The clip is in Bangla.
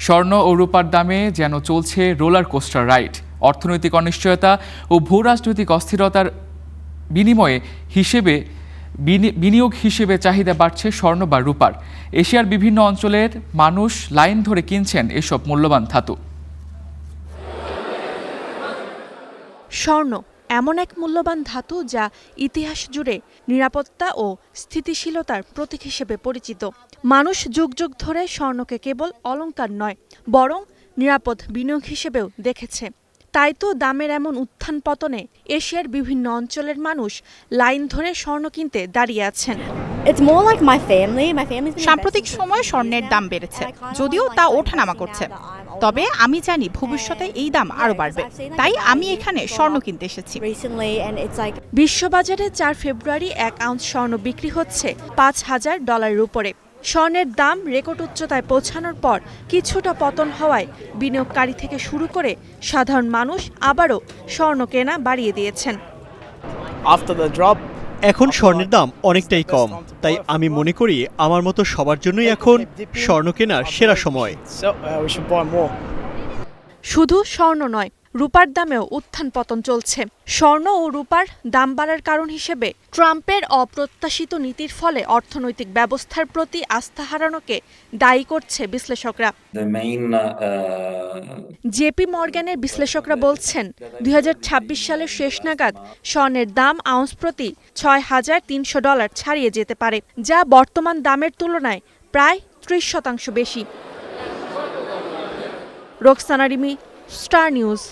স্বর্ণ ও রূপার দামে যেন চলছে রোলার কোস্টার রাইড। অর্থনৈতিক অনিশ্চয়তা ও ভূ রাজনৈতিক অস্থিরতার বিনিয়োগ হিসেবে চাহিদা বাড়ছে স্বর্ণ বা রূপার। এশিয়ার বিভিন্ন অঞ্চলের মানুষ লাইন ধরে কিনছেন এসব মূল্যবান ধাতু। স্বর্ণ এমন এক মূল্যবান ধাতু যা ইতিহাস জুড়ে নিরাপত্তা ও স্থিতিশীলতার প্রতীক হিসেবে পরিচিত। মানুষ যুগ যুগ ধরে স্বর্ণকে কেবল অলংকার নয়, বরং নিরাপদ বিনিয়োগ হিসেবেও দেখেছে। তাই তো দামের এমন উত্থান পতনে এশিয়ার বিভিন্ন অঞ্চলের মানুষ লাইন ধরে স্বর্ণ কিনতে দাঁড়িয়ে আছেন। সাম্প্রতিক সময়ে স্বর্ণের দাম বেড়েছে, যদিও তা ওঠানামা করছে। তবে আমি জানি ভবিষ্যতে এই দাম আরো বাড়বে, তাই আমি এখানে স্বর্ণ কিনতে এসেছি। বিশ্ববাজারে 4 ফেব্রুয়ারি 1 আউন্স স্বর্ণ বিক্রি হচ্ছে $5,000 উপরে। স্বর্ণের দাম রেকর্ড উচ্চতায় পৌঁছানোর পর কিছুটা পতন হওয়ায় বিনিয়োগকারী থেকে শুরু করে সাধারণ মানুষ আবারও স্বর্ণ কেনা বাড়িয়ে দিয়েছেন। এখন স্বর্ণের দাম অনেকটাই কম, তাই আমি মনে করি আমার মতো সবার জন্যই এখন স্বর্ণ কেনার সেরা সময়। শুধু স্বর্ণ নয়, রূপার দামেও উত্থান পতন চলছে। স্বর্ণ ও রূপার দাম বাড়ার কারণ হিসেবে ট্রাম্পের অপ্রত্যাশিত নীতির ফলে অর্থনৈতিক ব্যবস্থার প্রতি আস্থা হারানোকে দায়ী করছে বিশ্লেষকরা। জেপি মর্গ্যানের বিশ্লেষকরা বলছেন 2026 সালের শেষ নাগাদ স্বর্ণের দাম আউন্স প্রতি $6,300 ছাড়িয়ে যেতে পারে, যা বর্তমান দামের তুলনায় প্রায় 30% বেশি। Roksana Rimi, star news.